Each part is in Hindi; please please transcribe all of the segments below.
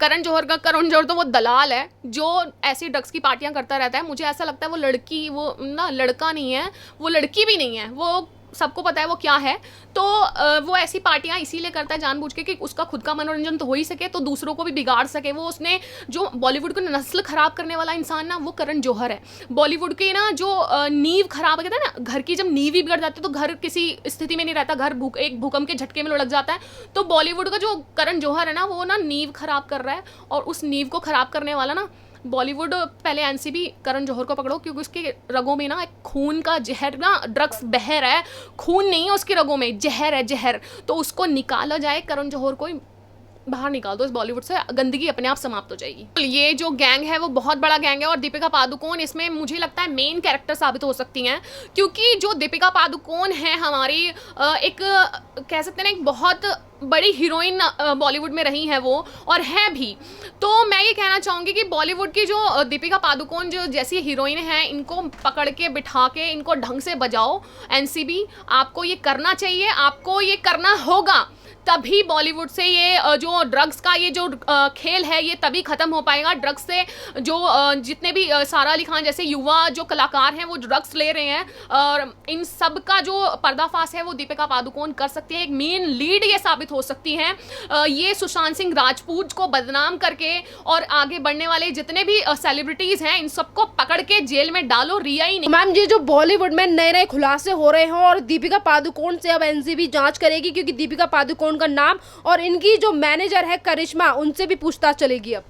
करण जौहर तो वो दलाल है जो ऐसी ड्रग्स की पार्टियां करता रहता है। मुझे ऐसा लगता है वो लड़का नहीं है, वो लड़की भी नहीं है, वो सबको पता है वो क्या है। तो वो ऐसी पार्टियां इसीलिए करता है जानबूझ के कि उसका खुद का मनोरंजन तो हो ही सके, तो दूसरों को भी बिगाड़ सके। वो उसने जो बॉलीवुड को नस्ल खराब करने वाला इंसान ना, वो करण जौहर है। बॉलीवुड के ना जो नींव खराब कहते हैं ना, घर की जब नींव ही बिगड़ जाती है तो घर किसी स्थिति में नहीं रहता, घर एक भूकंप के झटके में लुढ़क जाता है। तो बॉलीवुड का जो करण जौहर है ना, वो ना नींव खराब कर रहा है, और उस नींव को खराब करने वाला ना बॉलीवुड। पहले एनसीबी करण जौहर को पकड़ो, क्योंकि उसके रगों में ना एक खून का जहर ना, ड्रग्स बह रहा है, खून नहीं है उसके रगों में, जहर है जहर। तो उसको निकाला जाए, करण जौहर को बाहर निकाल दो इस बॉलीवुड से, गंदगी अपने आप समाप्त हो जाएगी। ये जो गैंग है वो बहुत बड़ा गैंग है, और दीपिका पादुकोण इसमें मुझे लगता है मेन कैरेक्टर साबित हो सकती हैं, क्योंकि जो दीपिका पादुकोण है हमारी एक कह सकते हैं ना, एक बहुत बड़ी हीरोइन बॉलीवुड में रही है वो, और है भी। तो मैं ये कहना चाहूँगी कि बॉलीवुड की जो दीपिका पादुकोण जो जैसी हीरोइन है, इनको पकड़ के बिठा के इनको ढंग से बजाओ एनसीबी। आपको ये करना चाहिए, आपको ये करना होगा, तभी बॉलीवुड से ये जो ड्रग्स का ये जो खेल है ये तभी ख़त्म हो पाएगा। ड्रग्स से जो जितने भी सारा अली खान जैसे युवा जो कलाकार हैं वो ड्रग्स ले रहे हैं, और इन सब का जो पर्दाफाश है वो दीपिका पादुकोण कर सकती है। एक मेन लीड ये साबित हो सकती हैं। ये सुशांत सिंह राजपूत को बदनाम करके, और आगे बढ़ने वाले जितने भी सेलिब्रिटीज़ हैं, इन सबको पकड़ के जेल में डालो, रिया ही नहीं। मैम, ये जो बॉलीवुड में नए नए खुलासे हो रहे हैं, और दीपिका पादुकोण से अब एनसीबी जांच करेगी, क्योंकि दीपिका पादुकोण का नाम और इनकी जो मैनेजर है करिश्मा, उनसे भी पूछताछ चलेगी अब।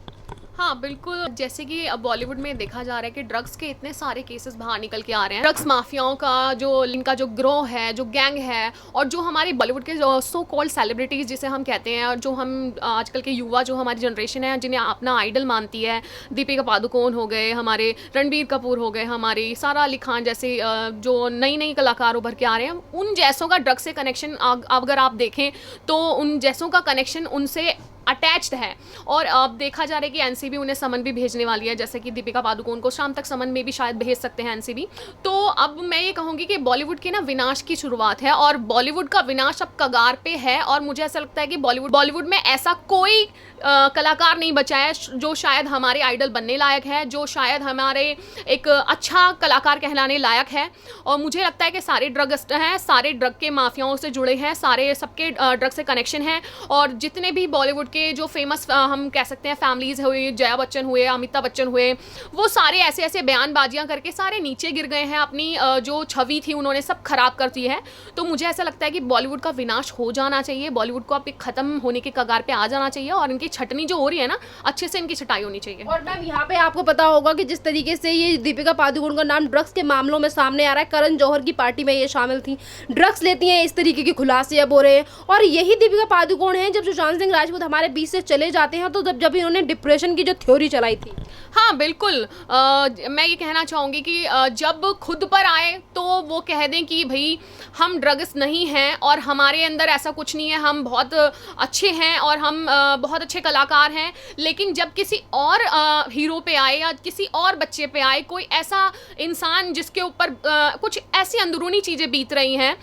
हाँ बिल्कुल, जैसे कि अब बॉलीवुड में देखा जा रहा है कि ड्रग्स के इतने सारे केसेस बाहर निकल के आ रहे हैं। ड्रग्स माफियाओं का जो इनका जो ग्रोह है, जो गैंग है, और जो हमारे बॉलीवुड के जो सो कॉल्ड सेलिब्रिटीज़ जिसे हम कहते हैं, और जो हम आजकल के युवा जो हमारी जनरेशन है जिन्हें अपना आइडल मानती है, दीपिका पादुकोण हो गए, हमारे रणबीर कपूर हो गए, हमारी सारा अली खान जैसे जो नई नई कलाकार उभर के आ रहे हैं, उन जैसों का ड्रग्स से कनेक्शन अगर आप देखें तो उन जैसों का कनेक्शन उनसे अटैच्ड है। और अब देखा जा रहा है कि एनसीबी उन्हें समन भी भेजने वाली है, जैसे कि दीपिका पादुकोण को शाम तक समन में भी शायद भेज सकते हैं एनसीबी। तो अब मैं ये कहूँगी कि बॉलीवुड की ना विनाश की शुरुआत है, और बॉलीवुड का विनाश अब कगार पे है। और मुझे ऐसा लगता है कि बॉलीवुड में ऐसा कोई कलाकार नहीं बचा है जो शायद हमारे आइडल बनने लायक है, जो शायद हमारे एक अच्छा कलाकार कहलाने लायक है। और मुझे लगता है कि सारे ड्रगिस्ट हैं, सारे ड्रग के माफियाओं से जुड़े हैं, सारे सबके ड्रग से कनेक्शन हैं। और जितने भी बॉलीवुड के जो फेमस हम कह सकते हैं फैमिलीज हुई, जया बच्चन हुए, अमिताभ बच्चन हुए, वो सारे ऐसे ऐसे बयानबाजियां करके सारे नीचे गिर गए हैं, अपनी जो छवि थी उन्होंने सब खराब कर दी है। तो मुझे ऐसा लगता है कि बॉलीवुड का विनाश हो जाना चाहिए, बॉलीवुड को अब खत्म होने के कगार पे आ जाना चाहिए, और इनकी छटनी जो हो रही है ना, अच्छे से इनकी छटाई होनी चाहिए। और मैम, यहाँ पे आपको पता होगा कि जिस तरीके से ये दीपिका पादुकोण का नाम ड्रग्स के मामलों में सामने आ रहा है, करण जौहर की पार्टी में ये शामिल थी, ड्रग्स लेती हैं, इस तरीके के खुलासे अब हो रहे हैं। और यही दीपिका पादुकोण है, जब सुशांत सिंह राजपूत हमारे बीच से चले जाते हैं, तो जब इन्होंने डिप्रेशन की जो थ्योरी चलाई थी। हाँ बिल्कुल, मैं ये कहना चाहूँगी कि जब खुद पर आए तो वो कह दें कि भाई हम ड्रग्स नहीं हैं, और हमारे अंदर ऐसा कुछ नहीं है, हम बहुत अच्छे हैं, और हम बहुत अच्छे कलाकार हैं। लेकिन जब किसी और हीरो पे आए, या किसी और बच्चे पे आए, कोई ऐसा इंसान जिसके ऊपर कुछ ऐसी अंदरूनी चीज़ें बीत रही हैं,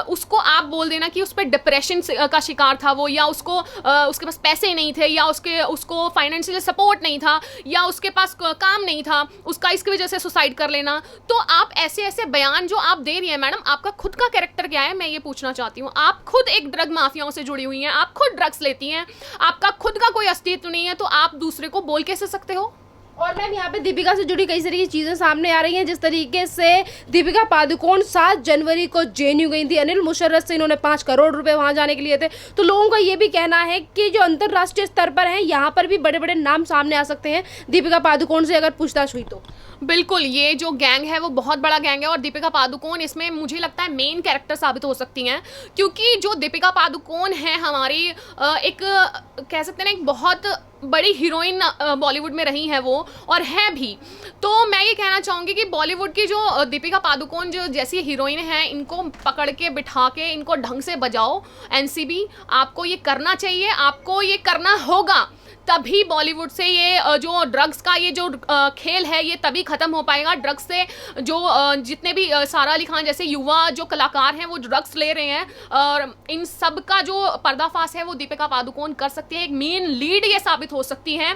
उसको आप बोल देना कि उस पर डिप्रेशन का शिकार था वो, या उसके पास पैसे नहीं थे, या उसको फाइनेंशियल सपोर्ट नहीं था, या उसके पास काम नहीं था, उसका इसकी वजह से सुसाइड कर लेना। तो आप ऐसे ऐसे बयान जो आप दे रही हैं मैडम, आपका खुद का कैरेक्टर क्या है, मैं ये पूछना चाहती हूँ। आप खुद एक ड्रग माफियाओं से जुड़ी हुई हैं, आप खुद ड्रग्स लेती हैं, आपका खुद का कोई अस्तित्व नहीं है, तो आप दूसरे को बोल कैसे सकते हो? और मैम, यहाँ पे दीपिका से जुड़ी कई सारी की चीज़ें सामने आ रही हैं, जिस तरीके से दीपिका पादुकोण 7 जनवरी को जेएनयू गई थी, अनिल मुशर्रफ से इन्होंने 5 करोड़ रुपए वहाँ जाने के लिए थे। तो लोगों का ये भी कहना है कि जो अंतर्राष्ट्रीय स्तर पर हैं, यहाँ पर भी बड़े बड़े नाम सामने आ सकते हैं दीपिका पादुकोण से अगर पूछताछ हुई तो। बिल्कुल, ये जो गैंग है वो बहुत बड़ा गैंग है, और दीपिका पादुकोण इसमें मुझे लगता है मेन कैरेक्टर साबित हो सकती हैं, क्योंकि जो दीपिका पादुकोण है हमारी एक कह सकते हैं ना, एक बहुत बड़ी हीरोइन बॉलीवुड में रही है वो, और है भी। तो मैं ये कहना चाहूँगी कि बॉलीवुड की जो दीपिका पादुकोण जो जैसी हीरोइन है, इनको पकड़ के बिठा के इनको ढंग से बजाओ। एनसीबी, आपको ये करना चाहिए, आपको ये करना होगा, तभी बॉलीवुड से ये जो ड्रग्स का ये जो खेल है ये तभी ख़त्म हो पाएगा। ड्रग्स से जो जितने भी सारा अली खान जैसे युवा जो कलाकार हैं वो ड्रग्स ले रहे हैं, और इन सब का जो पर्दाफाश है वो दीपिका पादुकोण कर सकती है। एक मेन लीड ये साबित हो सकती है।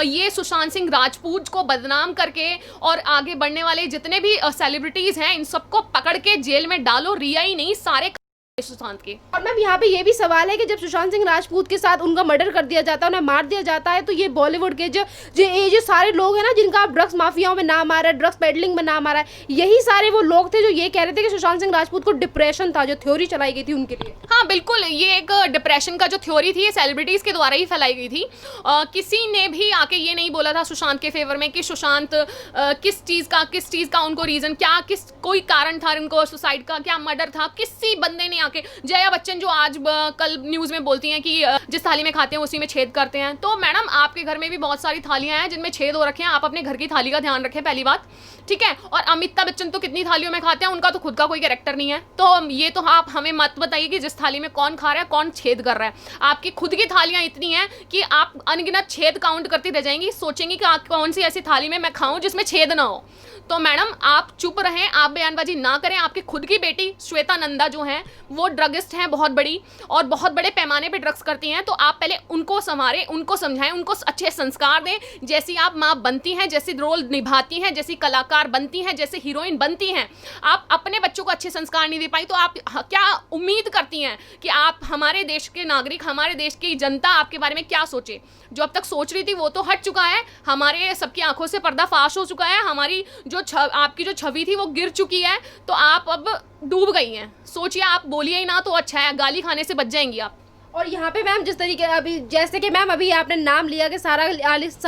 ये सुशांत सिंह राजपूत को बदनाम करके और आगे बढ़ने वाले जितने भी सेलिब्रिटीज़ हैं इन सबको पकड़ के जेल में डालो, रिया ही नहीं सारे सुशांत के। और मैम यहाँ पे ये भी सवाल है कि जब सुशांत सिंह राजपूत के साथ उनका मर्डर कर दिया जाता है, उन्हें मार दिया जाता है, तो ये बॉलीवुड के जो सारे लोग हैं ना जिनका आप ड्रग्स माफियाओं में नाम आ रहा है, ड्रग्स पेडलिंग में नाम आ रहा है, यही सारे वो लोग थे जो ये कह रहे थे कि सुशांत सिंह राजपूत को डिप्रेशन था, जो थ्योरी चलाई गई थी उनके लिए। हाँ बिल्कुल, ये एक डिप्रेशन का जो थ्योरी थी ये सेलिब्रिटीज के द्वारा ही फैलाई गई थी। किसी ने भी आके ये नहीं बोला था सुशांत के फेवर में कि सुशांत किस चीज़ का उनको रीज़न क्या, कोई कारण था उनको सुसाइड का, क्या मर्डर था, किसी बंदे ने आके। जया बच्चन जो आज कल न्यूज़ में बोलती हैं कि जिस थाली में खाते हैं उसी में छेद करते हैं, तो मैडम आपके घर में भी बहुत सारी थालियां हैं जिनमें छेद हो रखे हैं, आप अपने घर की थाली का ध्यान रखें पहली बात, ठीक है। और अमिताभ बच्चन तो कितनी थालियों में खाते हैं, उनका तो खुद का कोई कैरेक्टर नहीं है, तो ये तो आप हमें मत बताइए कि जिस थाली में कौन खा रहा है, कौन छेद कर रहा है। आपकी खुद की थालियां इतनी हैं कि आप अनगिनत छेद काउंट करती रह जाएंगी, सोचेंगी कि कौन सी ऐसी थाली में मैं खाऊं जिसमें छेद ना हो। तो मैडम आप चुप रहें, आप बयानबाजी ना करें। आपकी खुद की बेटी श्वेता नंदा जो हैं वो ड्रगिस्ट हैं बहुत बड़ी, और बहुत बड़े पैमाने पे ड्रग्स करती हैं, तो आप पहले उनको संवारें, उनको समझाएं, उनको अच्छे संस्कार दें। जैसी आप माँ बनती हैं, जैसी रोल निभाती हैं, जैसी कलाकार बनती हैं, जैसे हीरोइन बनती हैं, आप अपने बच्चों को अच्छे संस्कार नहीं दे पाई तो आप क्या उम्मीद करती हैं कि आप हमारे देश के नागरिक, हमारे देश की जनता आपके बारे में क्या सोचे। जो अब तक सोच रही थी वो तो हट चुका है, हमारे सबकी आंखों से पर्दा फाश हो चुका है, हमारी जो आपकी जो छवि थी वो गिर चुकी है, तो आप अब डूब गई हैं। सोचिए, आप बोलिए ही ना तो अच्छा है, गाली खाने से बच जाएंगी आप। और यहाँ पे मैम जिस तरीके अभी जैसे कि मैम अभी आपने नाम लिया कि सारा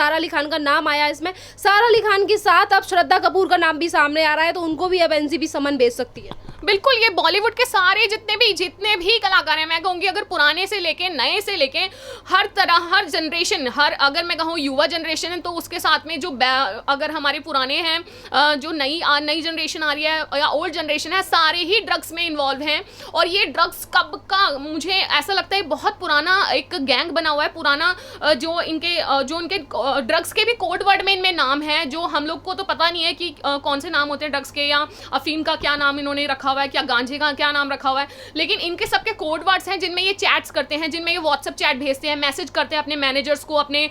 अली खान का नाम आया, इसमें सारा अली खान के साथ अब श्रद्धा कपूर का नाम भी सामने आ रहा है, तो उनको भी अब एनसीबी समन भेज सकती है। बिल्कुल, ये बॉलीवुड के सारे जितने भी कलाकार हैं, मैं कहूँगी अगर पुराने से लेके नए से लेके हर तरह, हर जनरेशन, अगर मैं कहूँ युवा जनरेशन है तो उसके साथ में जो अगर हमारे पुराने हैं, जो नई जनरेशन आ रही है या ओल्ड जनरेशन है, सारे ही ड्रग्स में इन्वॉल्व हैं। और ये ड्रग्स कब का, मुझे ऐसा लगता है बहुत पुराना एक गैंग बना हुआ है, पुराना जो उनके ड्रग्स के भी कोड वर्ड में इनमें नाम है, जो हम लोग को तो पता नहीं है कि कौन से नाम होते हैं ड्रग्स के, या अफीम का क्या नाम इन्होंने रखा हुआ है, क्या गांजे का क्या नाम रखा हुआ है, लेकिन इनके सबके कोड वर्ड्स हैं जिनमें ये चैट्स करते हैं, जिनमें ये व्हाट्सएप चैट भेजते हैं, मैसेज करते हैं अपने मैनेजर्स को, अपने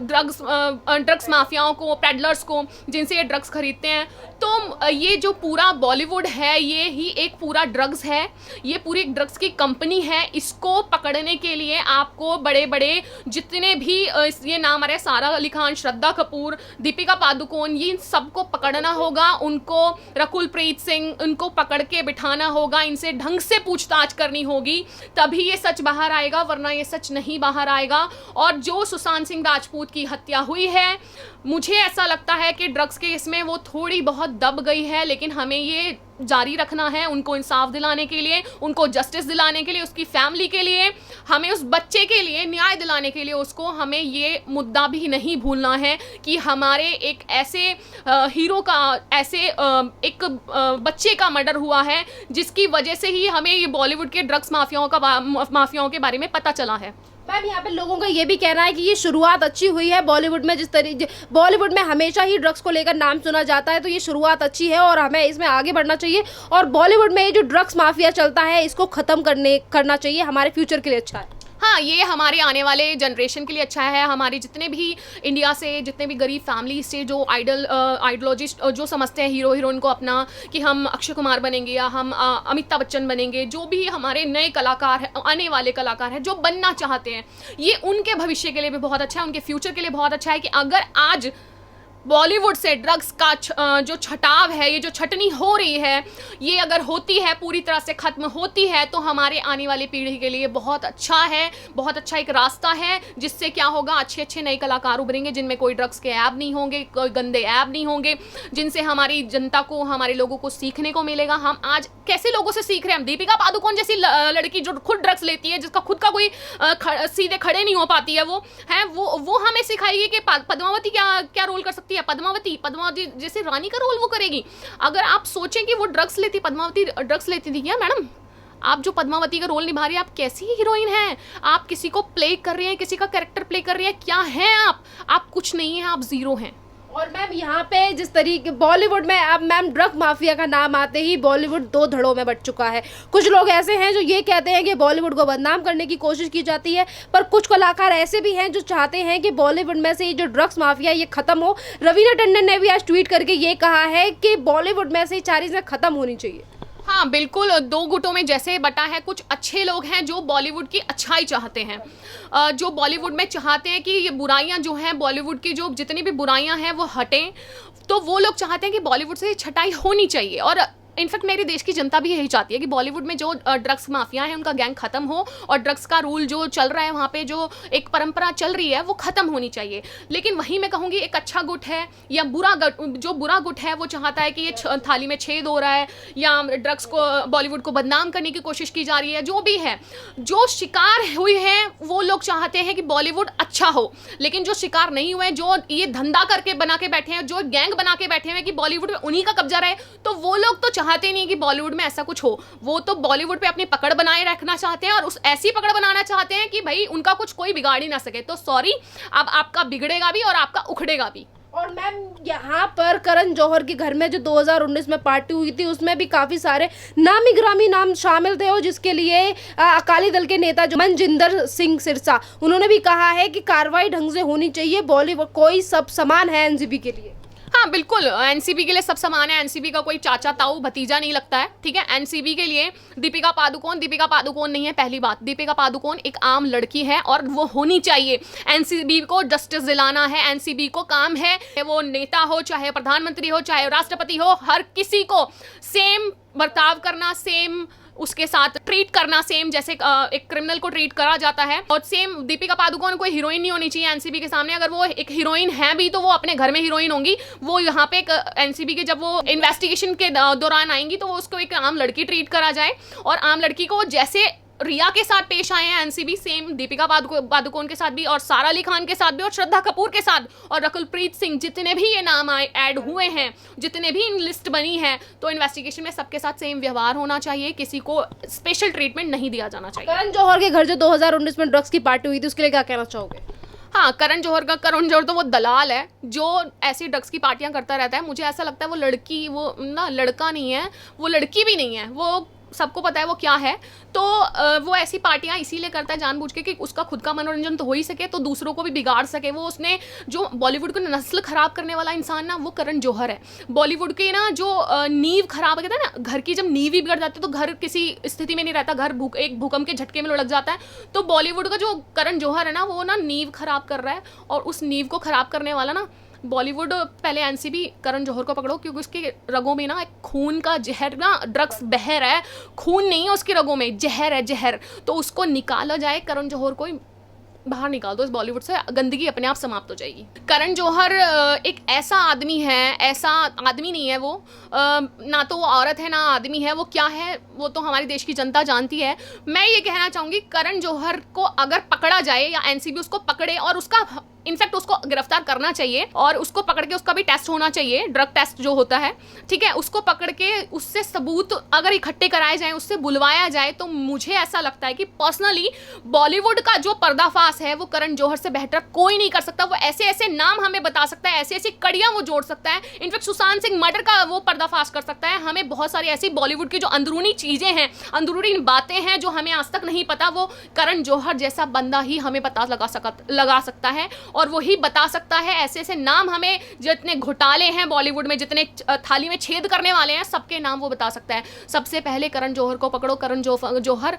ड्रग्स माफियाओं को, पेडलर्स को, जिनसे ये ड्रग्स खरीदते हैं। तो ये जो पूरा बॉलीवुड है ये ही एक पूरा ड्रग्स है, ये पूरी ड्रग्स की कंपनी है। इसको पकड़ने के लिए आपको बड़े बड़े जितने भी ये नाम आ रहे हैं, सारा अली खान, श्रद्धा कपूर, दीपिका पादुकोण, ये सबको पकड़ना होगा, उनको रकुल प्रीत सिंह, उनको पकड़ के बिठाना होगा, इनसे ढंग से पूछताछ करनी होगी, तभी ये सच बाहर आएगा, वरना ये सच नहीं बाहर आएगा। और जो सुशांत सिंह राजपूत की हत्या हुई है, मुझे ऐसा लगता है कि ड्रग्स केस में वो थोड़ी बहुत दब गई है, लेकिन हमें ये जारी रखना है, उनको इंसाफ दिलाने के लिए, उनको जस्टिस दिलाने के लिए, उसकी फैमिली के लिए, हमें उस बच्चे के लिए न्याय दिलाने के लिए उसको, हमें ये मुद्दा भी नहीं भूलना है कि हमारे एक ऐसे हीरो का, ऐसे एक बच्चे का मर्डर हुआ है जिसकी वजह से ही हमें ये बॉलीवुड के ड्रग्स माफियाओं के बारे में पता चला है। मैम यहाँ पे लोगों का ये भी कहना है कि ये शुरुआत अच्छी हुई है बॉलीवुड में, जिस तरीके बॉलीवुड में हमेशा ही ड्रग्स को लेकर नाम सुना जाता है, तो ये शुरुआत अच्छी है और हमें इसमें आगे बढ़ना चाहिए, और बॉलीवुड में ये जो ड्रग्स माफिया चलता है इसको ख़त्म करना चाहिए, हमारे फ्यूचर के लिए अच्छा है। हाँ, ये हमारे आने वाले जनरेशन के लिए अच्छा है। हमारे जितने भी इंडिया से, जितने भी गरीब फैमिली से जो आइडियोलॉजिस्ट जो समझते हैं हीरो हीरोइन को अपना, कि हम अक्षय कुमार बनेंगे या हम अमिताभ बच्चन बनेंगे, जो भी हमारे नए कलाकार हैं, आने वाले कलाकार हैं जो बनना चाहते हैं, ये उनके भविष्य के लिए भी बहुत अच्छा है, उनके फ्यूचर के लिए बहुत अच्छा है कि अगर आज बॉलीवुड से ड्रग्स का जो छटाव है, ये जो छटनी हो रही है, ये अगर होती है, पूरी तरह से ख़त्म होती है, तो हमारे आने वाली पीढ़ी के लिए बहुत अच्छा है, बहुत अच्छा एक रास्ता है, जिससे क्या होगा, अच्छे अच्छे नए कलाकार उभरेंगे जिनमें कोई ड्रग्स के ऐप नहीं होंगे, कोई गंदे ऐप नहीं होंगे, जिनसे हमारी जनता को, हमारे लोगों को सीखने को मिलेगा। हम आज कैसे लोगों से सीख रहे हैं? हम दीपिका पादुकोण जैसी लड़की जो खुद ड्रग्स लेती है, जिसका खुद का कोई सीधे खड़े नहीं हो पाती है, वो हमें सिखाएगी कि पद्मावती क्या रोल कर सकती है। पद्मावती जैसे रानी का रोल वो करेगी। अगर आप सोचें कि वो ड्रग्स लेती, पद्मावती ड्रग्स लेती थी क्या मैडम? आप जो पद्मावती का रोल निभा रही है, आप कैसी हीरोइन हैं? आप किसी को प्ले कर रही हैं, किसी का कैरेक्टर प्ले कर रही हैं, क्या हैं आप कुछ नहीं हैं, आप जीरो हैं। और मैम यहाँ पे जिस तरीके बॉलीवुड में अब मैम ड्रग माफिया का नाम आते ही बॉलीवुड दो धड़ों में बट चुका है। कुछ लोग ऐसे हैं जो ये कहते हैं कि बॉलीवुड को बदनाम करने की कोशिश की जाती है, पर कुछ कलाकार ऐसे भी हैं जो चाहते हैं कि बॉलीवुड में से ये जो ड्रग्स माफिया ये खत्म हो। रवीना टंडन ने भी आज ट्वीट करके ये कहा है कि बॉलीवुड में से ये सारी चीज़ें खत्म होनी चाहिए। हाँ बिल्कुल, दो गुटों में जैसे बटा है। कुछ अच्छे लोग हैं जो बॉलीवुड की अच्छाई चाहते हैं, जो बॉलीवुड में चाहते हैं कि ये बुराइयां जो हैं, बॉलीवुड की जो जितनी भी बुराइयां हैं वो हटें। तो वो लोग चाहते हैं कि बॉलीवुड से छटाई होनी चाहिए, और इनफैक्ट मेरे देश की जनता भी यही चाहती है कि बॉलीवुड में जो ड्रग्स माफिया है उनका गैंग खत्म हो, और ड्रग्स का रूल जो चल रहा है वहाँ पे, जो एक परंपरा चल रही है, वो खत्म होनी चाहिए। लेकिन वहीं मैं कहूँगी एक अच्छा गुट है या बुरा गुट है, वो चाहता है कि ये थाली में छेद हो रहा है, या ड्रग्स को, बॉलीवुड को बदनाम करने की कोशिश की जा रही है। जो भी है, जो शिकार हुए हैं वो लोग चाहते हैं कि बॉलीवुड अच्छा हो, लेकिन जो शिकार नहीं हुए, जो ये धंधा करके बना के बैठे हैं, जो गैंग बना के बैठे हैं कि बॉलीवुड में उन्हीं का कब्जा रहे, तो वो लोग तो चाहते नहीं कि बॉलीवुड में ऐसा कुछ हो। वो तो बॉलीवुड पे अपनी पकड़ बनाए रखना चाहते हैं, और उस ऐसी पकड़ बनाना चाहते हैं कि भाई उनका कुछ कोई बिगाड़ ही ना सके। तो सॉरी, अब आपका बिगड़ेगा भी और आपका उखड़ेगा भी। और मैम यहाँ पर करण जौहर के घर में जो 2019 में पार्टी हुई थी, उसमें भी काफ़ी सारे नामी ग्रामी नाम शामिल थे, और जिसके लिए अकाली दल के नेता जो मनजिंदर सिंह सिरसा, उन्होंने भी कहा है कि कार्रवाई ढंग से होनी चाहिए, बॉलीवुड कोई सब समान है एनसीबी के लिए। हाँ बिल्कुल, एनसीबी के लिए सब समान है। एनसीबी का कोई चाचा ताऊ भतीजा नहीं लगता है, ठीक है। एनसीबी के लिए दीपिका पादुकोण नहीं है। पहली बात, दीपिका पादुकोण एक आम लड़की है और वो होनी चाहिए। एनसीबी को जस्टिस दिलाना है, एनसीबी को काम है, वो नेता हो, चाहे प्रधानमंत्री हो, चाहे राष्ट्रपति हो, हर किसी को सेम बर्ताव करना, सेम उसके साथ ट्रीट करना, सेम जैसे एक क्रिमिनल को ट्रीट करा जाता है। और सेम दीपिका पादुकोण कोई हीरोइन नहीं होनी चाहिए एनसीबी के सामने। अगर वो एक हीरोइन है भी तो वो अपने घर में हीरोइन होंगी। वो यहाँ पे एनसीबी के जब वो इन्वेस्टिगेशन के दौरान आएंगी तो वो उसको एक आम लड़की ट्रीट करा जाए, और आम लड़की को जैसे रिया के साथ पेश आए हैं एनसीबी, सेम दीपिका पादुकोण के साथ भी, और सारा अली खान के साथ भी, और श्रद्धा कपूर के साथ, और रकुलप्रीत सिंह, जितने भी ये नाम ऐड हुए हैं, जितने भी इन लिस्ट बनी है, तो इन्वेस्टिगेशन में सबके साथ सेम व्यवहार होना चाहिए, किसी को स्पेशल ट्रीटमेंट नहीं दिया जाना चाहिए। करण जौहर के घर जो 2019 में ड्रग्स की पार्टी हुई थी, उसके लिए क्या कहना चाहोगे? हाँ, करण जौहर तो वो दलाल है जो ऐसी ड्रग्स की पार्टियां करता रहता है। मुझे ऐसा लगता है वो लड़की, वो ना लड़का नहीं है, वो लड़की भी नहीं है, वो सबको पता है वो क्या है। तो वो ऐसी पार्टियां इसीलिए करता है जानबूझ के कि उसका खुद का मनोरंजन तो हो ही सके, तो दूसरों को भी बिगाड़ सके। वो उसने जो बॉलीवुड को नस्ल खराब करने वाला इंसान ना, वो करण जौहर है। बॉलीवुड के ना जो नींव खराब कहते हैं ना, घर की जब नींव ही बिगड़ जाती है तो घर किसी स्थिति में नहीं रहता, घर एक भूकंप के झटके में लुढ़क जाता है। तो बॉलीवुड का जो करण जौहर है ना, वो ना नींव खराब कर रहा है, और उस नींव को खराब करने वाला ना बॉलीवुड, पहले एनसीबी करण जौहर को पकड़ो, क्योंकि उसके रगों में ना एक खून का जहर ना, ड्रग्स बह रहा है, खून नहीं है उसके रगों में, जहर है, जहर। तो उसको निकाला जाए, करण जौहर को बाहर निकाल दो इस बॉलीवुड से, गंदगी अपने आप समाप्त हो जाएगी। करण जौहर एक ऐसा आदमी है, ऐसा आदमी नहीं है वो, ना तो वो औरत है ना आदमी है, वो क्या है वो तो हमारे देश की जनता जानती है। मैं ये कहना चाहूँगी, करण जौहर को अगर पकड़ा जाए या एनसीबी उसको पकड़े, और उसका इनफैक्ट उसको गिरफ्तार करना चाहिए, और उसको पकड़ के उसका भी टेस्ट होना चाहिए, ड्रग टेस्ट जो होता है, ठीक है। उसको पकड़ के उससे सबूत अगर इकट्ठे कराए जाएं, उससे बुलवाया जाए, तो मुझे ऐसा लगता है कि पर्सनली बॉलीवुड का जो पर्दाफाश है वो करण जौहर से बेहतर कोई नहीं कर सकता। वो ऐसे ऐसे नाम हमें बता सकता है, ऐसी ऐसी कड़ियां वो जोड़ सकता है, इनफैक्ट सुशांत सिंह मर्डर का वो पर्दाफाश कर सकता है। हमें बहुत सारी ऐसी बॉलीवुड की जो अंदरूनी चीजें हैं, अंदरूनी बातें हैं जो हमें आज तक नहीं पता, वो करण जौहर जैसा बंदा ही हमें पता लगा सकता है, और वही बता सकता है। ऐसे ऐसे नाम हमें, जितने घोटाले हैं बॉलीवुड में, जितने थाली में छेद करने वाले हैं, सबके नाम वो बता सकता है। सबसे पहले करण जौहर को पकड़ो, करण जौहर